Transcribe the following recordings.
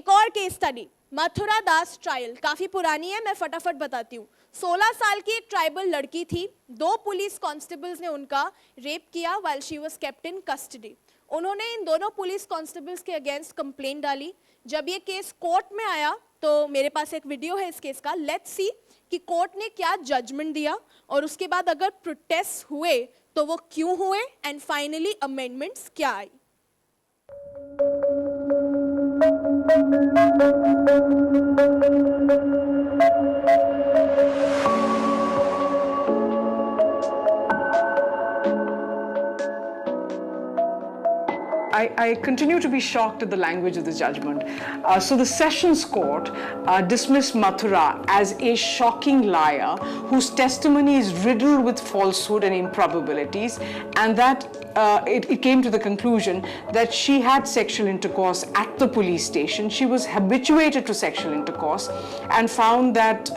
एक और case study, Mathura दास trial, काफी पुरानी है, मैं फटाफट बताती हूँ। 16 साल की एक ट्राइबल लड़की थी, 2 पुलिस कांस्टेबल्स ने उनका रेप किया while she was kept in custody. उन्होंने इन दोनों पुलिस कांस्टेबल्स के अगेंस्ट कंप्लेंट डाली। जब ये केस कोर्ट में आया तो मेरे पास एक वीडियो है इस केस का, लेट्स सी कि कोर्ट ने क्या जजमेंट दिया और उसके बाद अगर प्रोटेस्ट हुए तो वो क्यों हुए एंड फाइनली अमेंडमेंट्स क्या आई। I continue to be shocked at the language of the judgment. So the Sessions Court dismissed Mathura as a shocking liar whose testimony is riddled with falsehood and improbabilities, and that it came to the conclusion that she had sexual intercourse at the police station. She was habituated to sexual intercourse and found that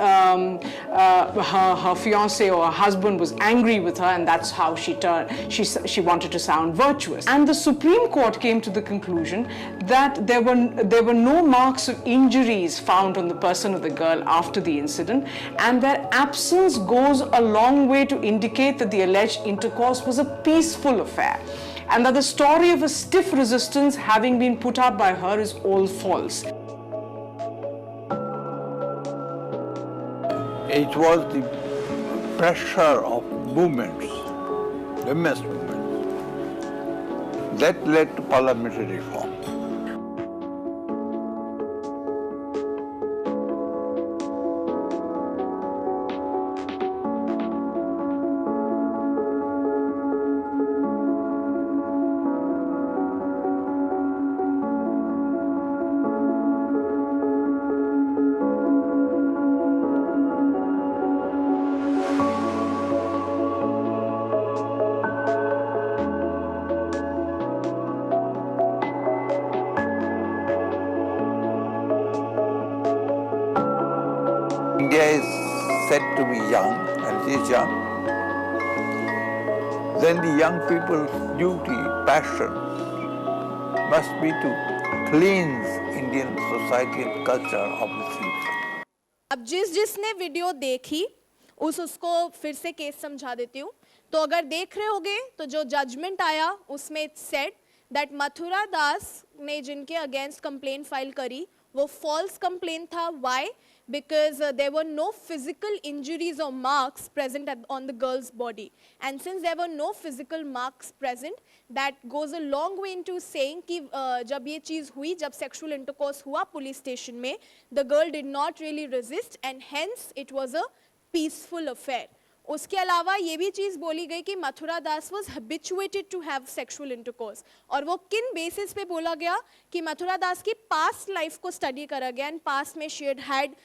her fiancé or her husband was angry with her, and that's how she wanted to sound virtuous. And the Supreme Court came to the conclusion that there were no marks of injuries found on the person of the girl after the incident, and their absence goes a long way to indicate that the alleged intercourse was a peaceful affair, and that the story of a stiff resistance having been put up by her is all false. It was the pressure of movements, women's movements, that led to parliamentary reform. India is said to be young, and it is young. Then the young people's duty, passion, must be to cleanse Indian society and culture of the thieves. अब जिसने video देखी उसको फिर से case समझा देती हूँ। तो अगर देख रहे होगे तो जो जजमेंट आया उसमें इट सेड दैट मथुरा दास ने जिनके अगेंस्ट कंप्लेंट फाइल करी वो फॉल्स कंप्लेंट था। Why? Because there were no physical injuries or marks present on the girl's body, and since there were no physical marks present, that goes a long way into saying कि जब ये चीज़ हुई, जब sexual intercourse हुआ police station में, the girl did not really resist and hence it was a peaceful affair. उसके अलावा ये भी चीज़ बोली गई कि Mathura Das was habituated to have sexual intercourse, और वो किन बेसिस पे बोला गया कि मथुरा दास की पास्ट लाइफ को स्टडी करा गया एंड पास्ट में she had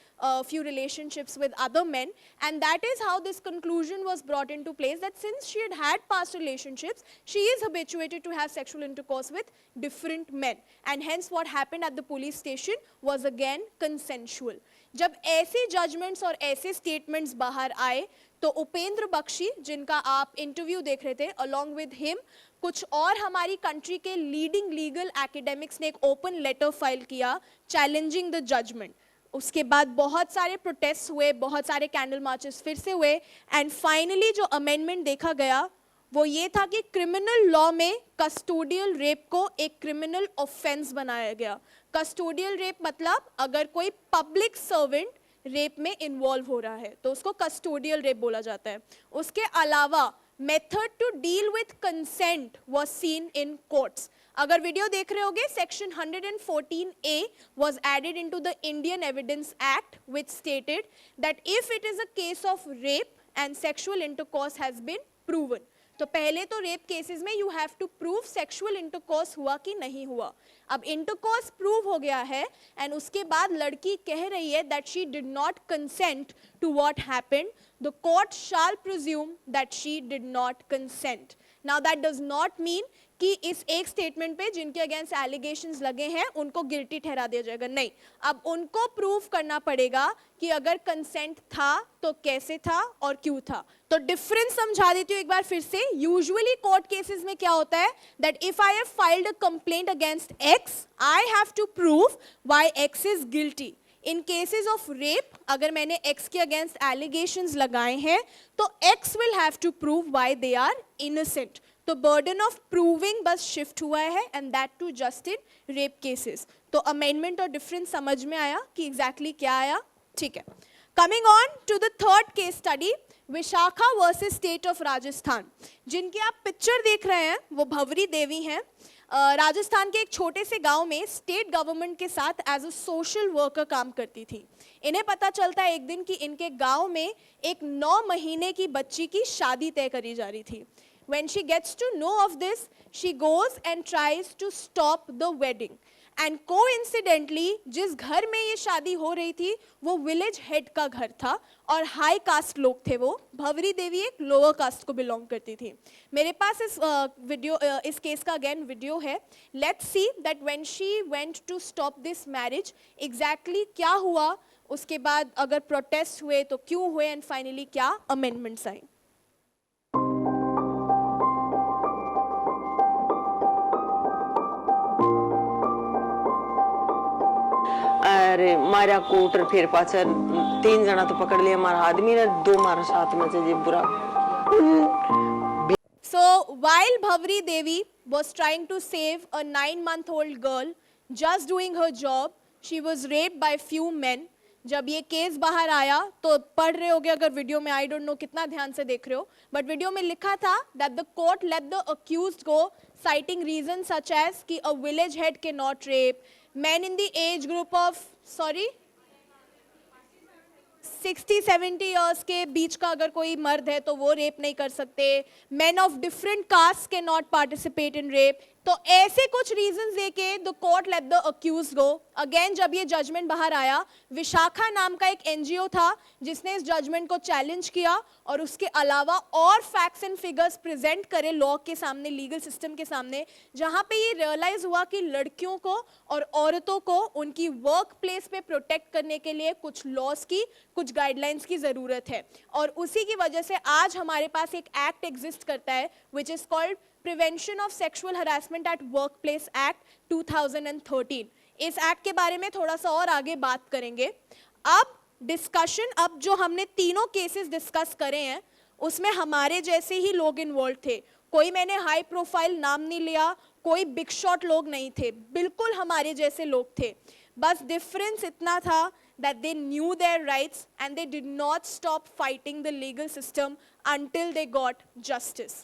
few relationships with other men, and that is how this conclusion was brought into place, that since she had past relationships, she is habituated to have sexual intercourse with different men, and hence what happened at the police station was again consensual. जब ऐसे judgements और ऐसे statements बाहर आए तो उपेंद्र बख्शी, जिनका आप interview देख रहे थे, अलॉन्ग विद हिम कुछ और हमारी कंट्री के लीडिंग लीगल एकेडमिक्स ने एक ओपन लेटर फाइल किया चैलेंजिंग द जजमेंट। उसके बाद बहुत सारे प्रोटेस्ट हुए, बहुत सारे कैंडल मार्चेस फिर से हुए, एंड फाइनली जो अमेंडमेंट देखा गया वो ये था कि क्रिमिनल लॉ में कस्टोडियल रेप को एक क्रिमिनल ऑफेंस बनाया गया। कस्टोडियल रेप मतलब अगर कोई पब्लिक सर्वेंट रेप में इन्वॉल्व हो रहा है तो उसको कस्टोडियल रेप बोला जाता है। उसके अलावा method to deal with consent was seen in courts. अगर वीडियो देख रहे होगे, section 114A was added into the Indian Evidence Act, which stated that if it is a case of rape and sexual intercourse has been proven, तो पहले तो rape cases में you have to prove sexual intercourse हुआ कि नहीं हुआ। अब intercourse prove हो गया है एंड उसके बाद लड़की कह रही है that she did not consent to what happened, the court shall presume that she did not consent. Now that does not mean कि इस एक स्टेटमेंट पे जिनके अगेंस्ट एलिगेशंस लगे हैं उनको गिल्टी ठहरा दिया जाएगा, नहीं, अब उनको प्रूव करना पड़ेगा कि अगर कंसेंट था तो कैसे था और क्यों था। तो डिफरेंस समझा देती हूँ एक बार फिर से। यूजुअली कोर्ट केसेस में क्या होता है that if I have filed a complaint against X, I have to prove why X is guilty. In cases of rape, अगर मैंने एक्स के अगेंस्ट एलिगेशंस लगाए हैं तो X will have to prove why they are innocent. तो burden of proving बस shift हुआ है and that too just in rape cases. तो अमेंडमेंट और डिफरेंस समझ में आया कि एग्जैक्टली क्या आया, ठीक है। Coming on to the third case study, Vishakha versus state of Rajasthan. जिनकी आप पिक्चर देख रहे हैं वो भंवरी देवी हैं। राजस्थान के एक छोटे से गांव में स्टेट गवर्नमेंट के साथ एज अ सोशल वर्कर काम करती थी। इन्हें पता चलता है एक दिन कि इनके गांव में एक 9 महीने की बच्ची की शादी तय करी जा रही थी। When she gets to know of this, she goes and tries to stop the wedding. And coincidentally, जिस घर में ये शादी हो रही थी वो विलेज हेड का घर था और हाई कास्ट लोग थे वो। भंवरी देवी एक लोअर कास्ट को बिलोंग करती थी। मेरे पास इस केस का अगेन वीडियो है। Let's see that when she went to stop this marriage exactly क्या हुआ, उसके बाद अगर प्रोटेस्ट हुए तो क्यों हुए एंड फाइनली क्या अमेंडमेंट्स आई। अरे मारा कोटर फिर पाछा 3 जना तो पकड़ लिया मारा आदमी ने, 2 मारा साथ में से बुरा। So while Bhavri Devi was trying to save a 9-month-old girl, just doing her job, she was raped by few men. जब ये केस बाहर आया तो पढ़ रहे होगे अगर वीडियो में, आई डोंट नो कितना ध्यान से देख रहे हो, बट वीडियो में लिखा था that the court let the accused go, citing reasons such as कि a village head cannot rape, men in the age group of 60-70 years के बीच का अगर कोई मर्द है तो वो रेप नहीं कर सकते, men of different castes cannot participate in rape। तो ऐसे कुछ रीजंस देके the court let the accused go. Again जब ये जजमेंट बाहर आया, विशाखा नाम का एक एनजीओ था जिसने इस जजमेंट को चैलेंज किया और उसके अलावा और फैक्ट्स एंड फिगर्स प्रेजेंट करे लॉ के सामने, लीगल सिस्टम के सामने, जहां पे ये रियलाइज हुआ कि लड़कियों को और औरतों को उनकी वर्क प्लेस पे प्रोटेक्ट करने के लिए कुछ लॉज की, कुछ गाइडलाइंस की जरूरत है। और उसी की वजह से आज हमारे पास एक एक्ट एग्जिस्ट करता है which is called prevention of sexual harassment eight workplace act 2013। इस एक्ट के बारे में थोड़ा सा और आगे बात करेंगे। अब डिस्कशन, अब जो हमने तीनों केसेस डिस्कस करे हैं उसमें हमारे जैसे ही लोग इन्वॉल्व थे। कोई मैंने हाई प्रोफाइल नाम नहीं लिया, कोई बिग शॉट लोग नहीं थे, बिल्कुल हमारे जैसे लोग थे। बस डिफरेंस इतना था that they knew their rights and they did not stop fighting the legal system until they got justice.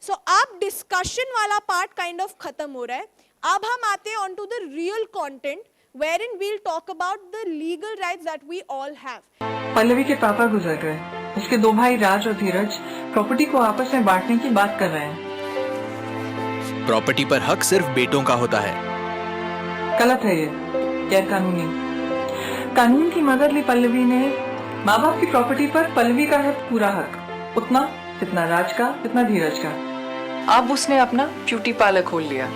So अब डिस्कशन वाला पार्ट काइंड ऑफ खत्म हो रहा है। अब हम आते हैं on to the real content wherein we'll talk about the legal rights that we all have. Pallavi के पापा गुजर गए, उसके 2 भाई राज और धीरज प्रॉपर्टी को आपस में बांटने की बात कर रहे हैं। प्रॉपर्टी पर हक सिर्फ बेटों का होता है। गलत है, ये गैर कानूनी। कानून की मदद ली पल्लवी ने। माँ बाप की प्रॉपर्टी पर पल्लवी का है पूरा हक, उतना जितना राज का, जितना धीरज का। अब उसने अपना ब्यूटी पार्लर खोल लिया,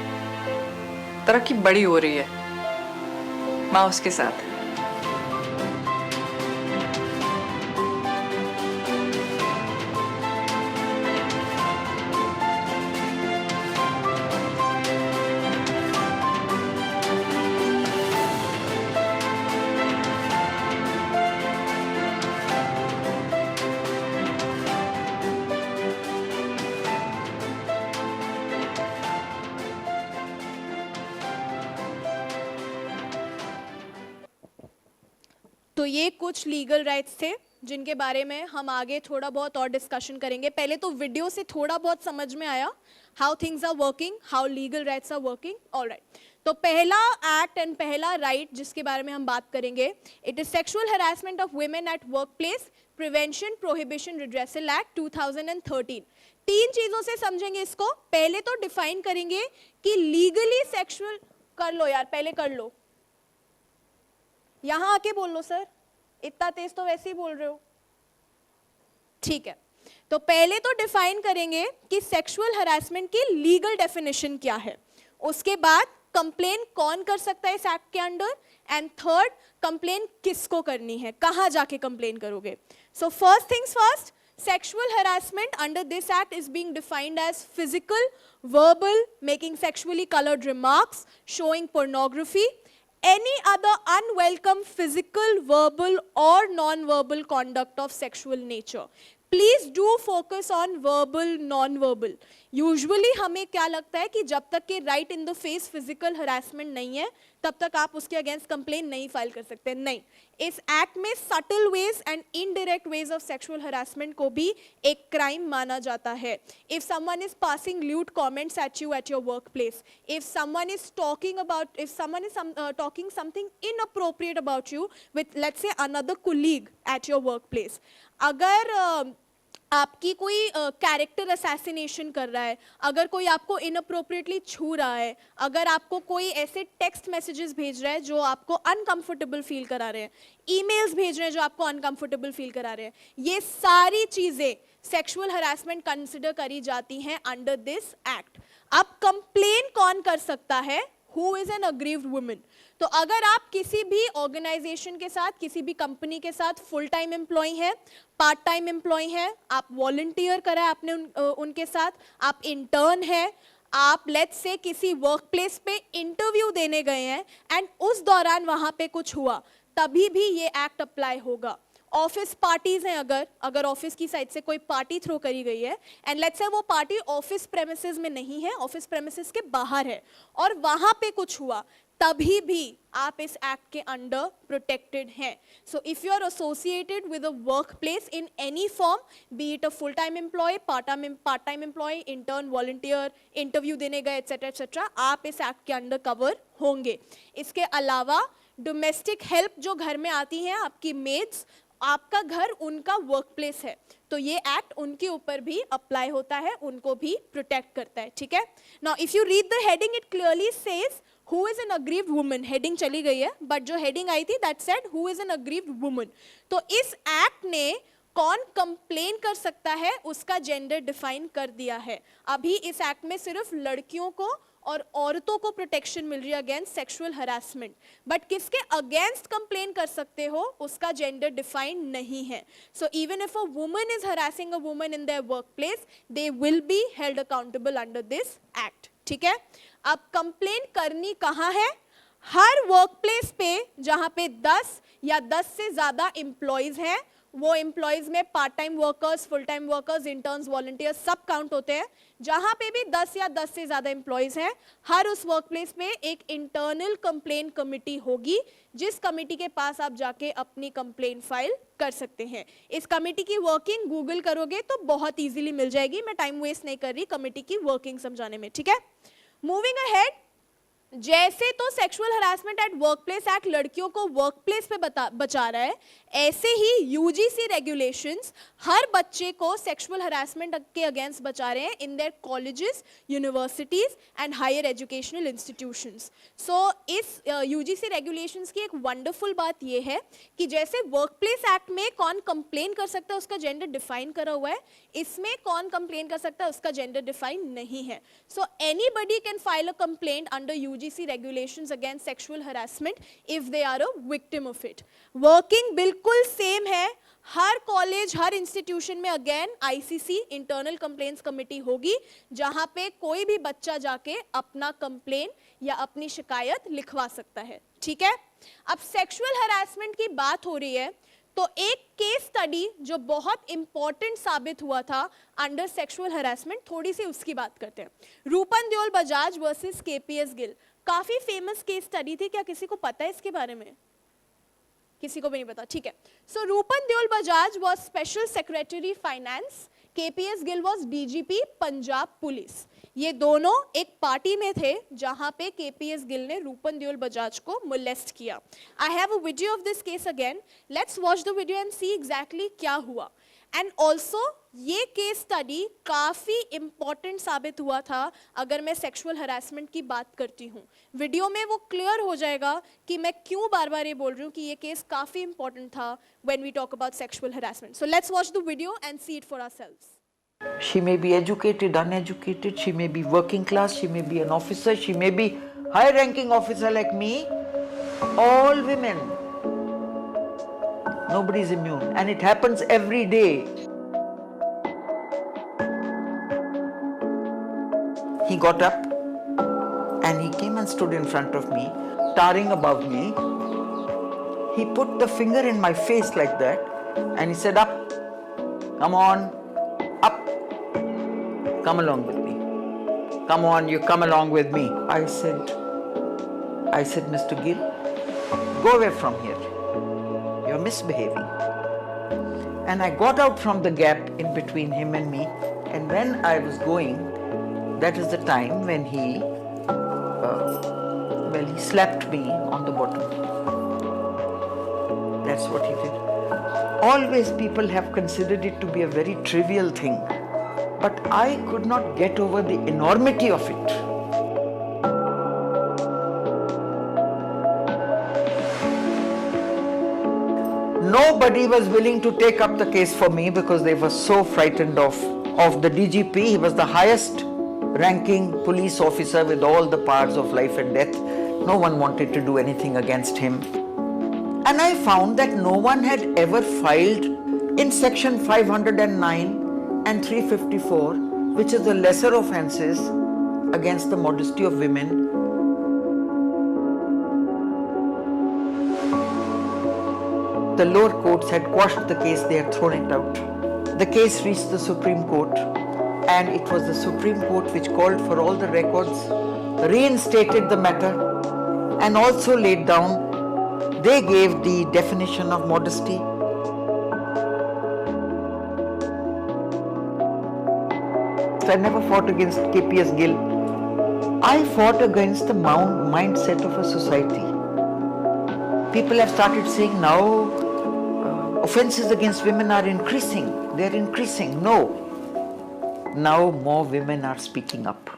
तरक्की बड़ी हो रही है, माँ उसके साथ। तो ये कुछ लीगल राइट्स थे जिनके बारे में हम आगे थोड़ा बहुत और डिस्कशन करेंगे। पहले तो वीडियो से थोड़ा बहुत समझ में आया how things are working, how legal rights are working. Alright, तो पहला एक्ट एंड पहला राइट जिसके बारे में हम बात करेंगे, it is sexual harassment of women at work place prevention prohibition redressal act 2013। 3 चीजों से समझेंगे इसको। पहले तो डिफाइन करेंगे कि लीगली सेक्सुअल, कर लो यार, पहले कर लो, यहां आके बोल लो सर, इतना तेज तो वैसे ही बोल रहे हो, ठीक है। तो पहले तो डिफाइन करेंगे कि सेक्सुअल हरासमेंट की लीगल डेफिनेशन क्या है, उसके बाद कंप्लेन कौन कर सकता है इस एक्ट के अंडर, एंड थर्ड कंप्लेन किसको करनी है, कहां जाके कंप्लेन करोगे. So first things first, sexual harassment under this act is being defined as physical, verbal, making sexually colored remarks, showing pornography, any other unwelcome physical, verbal or non-verbal conduct of sexual nature. Please do focus on verbal, non-verbal. Usually हमें क्या लगता है कि जब तक कि right in the face physical harassment नहीं है तब तक आप उसके अगेंस्ट कंप्लेन नहीं फाइल कर सकते. नहीं, इस एक्ट में subtle ways and indirect ways of sexual harassment को भी एक क्राइम माना जाता है. If someone is passing lewd comments at your workplace, if someone is talking something inappropriate about you with let's say another colleague at your workplace, अगर आपकी कोई character assassination कर रहा है, अगर कोई आपको इनअप्रोप्रिएटली छू रहा है, अगर आपको कोई ऐसे टेक्स्ट मैसेजेस भेज रहा है जो आपको अनकंफर्टेबल फील करा रहे हैं, ईमेल्स भेज रहे हैं जो आपको अनकंफर्टेबल फील करा रहे हैं, ये सारी चीजें सेक्सुअल हरासमेंट कंसिडर करी जाती हैं अंडर दिस एक्ट. अब कंप्लेन कौन कर सकता है? Who is an aggrieved woman? तो अगर आप किसी भी ऑर्गेनाइजेशन के साथ, किसी भी कंपनी के साथ फुल टाइम एम्प्लॉय हैं, पार्ट टाइम एम्प्लॉय हैं, आप वॉलंटियर करा है आपने उनके साथ, आप इंटर्न हैं, आप लेट्स से किसी वर्क प्लेस पे इंटरव्यू देने गए हैं एंड उस दौरान वहां पे कुछ हुआ, तभी भी ये एक्ट अप्लाई होगा. ऑफिस पार्टीज हैं, अगर ऑफिस की साइड से कोई पार्टी थ्रो करी गई है एंड लेट्स से वो पार्टी ऑफिस प्रेमिसेस में नहीं है, ऑफिस प्रेमिसेस के बाहर है और वहां पे कुछ हुआ, तभी भी आप इस एक्ट के अंडर प्रोटेक्टेड हैं. So if you are associated with a workplace in any form, be it a full time employee, part time employee, intern, volunteer, interview देने गए एटसेट्रा एटसेट्रा, आप इस एक्ट के अंडर कवर होंगे. इसके अलावा domestic help जो घर में आती हैं, आपकी मेड्स, आपका घर उनका वर्क प्लेस है, तो ये एक्ट उनके ऊपर भी अप्लाई होता है, उनको भी प्रोटेक्ट करता है. ठीक है. Now if you read the heading, it clearly says who is an aggrieved woman. Heading चली गई है बट जो हेडिंग आई थी that said who is an aggrieved woman. तो इस एक्ट ने कौन कंप्लेन कर सकता है उसका जेंडर डिफाइन कर दिया है. अभी इस एक्ट में सिर्फ लड़कियों को और औरतों को प्रोटेक्शन मिल रही है अगेंस्ट सेक्सुअल हरासमेंट, बट किसके अगेंस्ट कंप्लेन कर सकते हो उसका जेंडर डिफाइन नहीं है. So even if a woman is harassing a woman in their work place, they will be held accountable under this act. ठीक है. अब कंप्लेन करनी कहाँ है? हर वर्क प्लेस पे जहां पे 10 या 10 से ज्यादा एम्प्लॉयज हैं, वो एम्प्लॉयज में part time workers, full time workers, interns, volunteers सब काउंट होते हैं. जहां पे भी 10 या 10 से ज्यादा एम्प्लॉयज हैं, हर उस वर्क प्लेस में एक इंटरनल कंप्लेन कमिटी होगी, जिस कमिटी के पास आप जाके अपनी कंप्लेन फाइल कर सकते हैं. इस कमिटी की वर्किंग गूगल करोगे तो बहुत इजीली मिल जाएगी. मैं टाइम वेस्ट नहीं कर रही कमिटी की वर्किंग समझाने में. ठीक है. मूविंग अहेड, जैसे तो sexual harassment eight workplace act लड़कियों को वर्कप्लेस पे बचा रहा है, ऐसे ही यूजीसी रेगुलेशंस हर बच्चे को सेक्सुअल हरासमेंट के अगेंस्ट बचा रहे हैं in their colleges, universities and higher educational institutions. So इस यूजीसी रेगुलेशंस की एक वंडरफुल बात यह है कि जैसे वर्कप्लेस एक्ट में कौन कंप्लेन कर सकता है उसका जेंडर डिफाइन करा हुआ है, इसमें कौन कंप्लेन कर सकता है उसका जेंडर डिफाइन नहीं है. So anybody can file a complaint under UGC regulations against sexual harassment if they are a victim of it. Working बिल्कुल सेम है. हर कॉलेज, हर इंस्टीट्यूशन में again ICC internal complaints committee होगी, जहां पे कोई भी बच्चा जाके अपना कंप्लेन या अपनी शिकायत लिखवा सकता है. ठीक है. अब सेक्सुअल हरासमेंट की बात हो रही है तो एक केस स्टडी जो बहुत इंपॉर्टेंट साबित हुआ था अंडर सेक्सुअल हरासमेंट, थोड़ी सी उसकी बात करते हैं. रूपन देओल बजाज वर्सेस KPS गिल, काफी फेमस केस स्टडी थी. क्या किसी को पता है इसके बारे में? किसी को भी नहीं पता. ठीक है. So Rupan Deol Bajaj was special secretary finance, KPS Gill was DGP Punjab police. ये दोनों एक पार्टी में थे जहां पे केपीएस गिल ने रूपन देओल बजाज को मोलेस्ट किया. I have a video of this case again. Let's watch the video and see exactly क्या हुआ. एंड ऑल्सो ये केस स्टडी काफ़ी इम्पॉर्टेंट साबित हुआ था अगर मैं सेक्सुअल हरासमेंट की बात करती हूँ. वीडियो में वो क्लियर हो जाएगा कि मैं क्यों बार बार ये बोल रही हूँ कि ये केस काफ़ी इम्पॉर्टेंट था when we talk about sexual harassment. So let's watch the video and see it for ourselves. She may be educated, uneducated, she may be working class, she may be an officer, she may be high ranking officer like me. All women. Nobody is immune, and it happens every day. He got up and he came and stood in front of me, towering above me. He put the finger in my face like that and he said, "Up, come on, up, come along with me. Come on, you come along with me." I said, "Mr. Gill, go away from here. You're misbehaving." And I got out from the gap in between him and me, and when I was going, that is the time when he slapped me on the bottom. That's what he did. Always people have considered it to be a very trivial thing, but I could not get over the enormity of it. Nobody was willing to take up the case for me because they were so frightened of the DGP. He was the highest ranking police officer with all the powers of life and death. No one wanted to do anything against him. And I found that no one had ever filed in section 509 and 354, which is the lesser offences against the modesty of women. The lower courts had quashed the case, they had thrown it out. The case reached the Supreme Court, and it was the Supreme Court which called for all the records, reinstated the matter, and also laid down, they gave the definition of modesty. I never fought against KPS Gill. I fought against the mindset of a society. People have started saying now offences against women are increasing. They're increasing. No. Now more women are speaking up.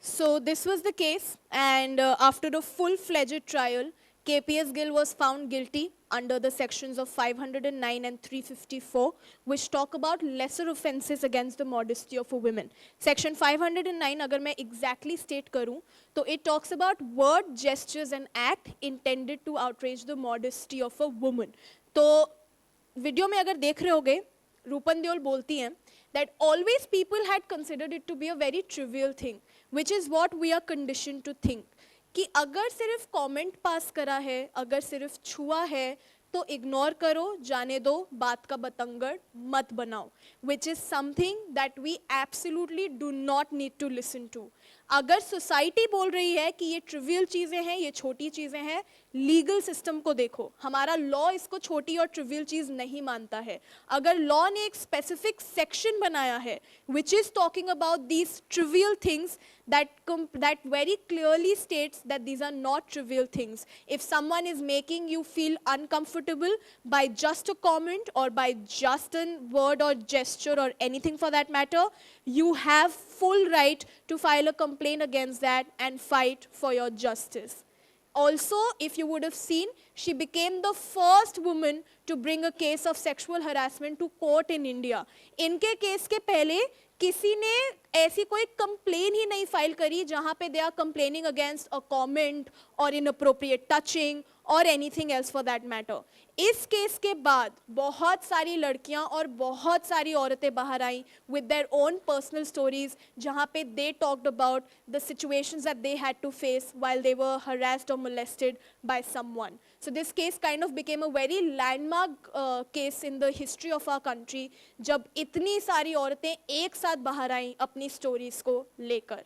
So this was the case, and after a full-fledged trial, KPS Gill was found guilty under the sections of 509 and 354, which talk about lesser offences against the modesty of a woman. Section 509, अगर मैं exactly state करूँ, तो it talks about word, gestures and act intended to outrage the modesty of a woman. तो video में अगर देख रहे होगे, रूपन देओल बोलती हैं that always people had considered it to be a very trivial thing, which is what we are conditioned to think. कि अगर सिर्फ कमेंट पास करा है, अगर सिर्फ छुआ है, तो इग्नोर करो, जाने दो, बात का बतंगड़ मत बनाओ, which is something that we absolutely do not need to listen to. अगर सोसाइटी बोल रही है कि ये ट्रिवियल चीज़ें हैं, ये छोटी चीज़ें हैं, लीगल सिस्टम को देखो, हमारा लॉ इसको छोटी और ट्रिवियल चीज़ नहीं मानता है. अगर लॉ ने एक स्पेसिफिक सेक्शन बनाया है which is talking about these trivial things, that very clearly states that these are not trivial things. If someone is making you feel uncomfortable by just a comment or by just a word or gesture or anything for that matter, you have full right to file a complaint against that and fight for your justice. Also, if you would have seen, she became the first woman to bring a case of sexual harassment to court in India. इनके case के पहले किसी ने ऐसी कोई complain ही नहीं file करी जहां पे they are complaining against a comment और इनअप्रोप्रिएट टचिंग और anything else for that matter. इस केस के बाद बहुत सारी लड़कियां और बहुत सारी औरतें बाहर आई with their own personal stories जहां पे they talked about the situations that they had to face while they were harassed और molested by someone. So this case kind of became a very landmark case in the history of our country जब इतनी सारी औरतें एक साथ बाहर आईं अपनी स्टोरीज को लेकर.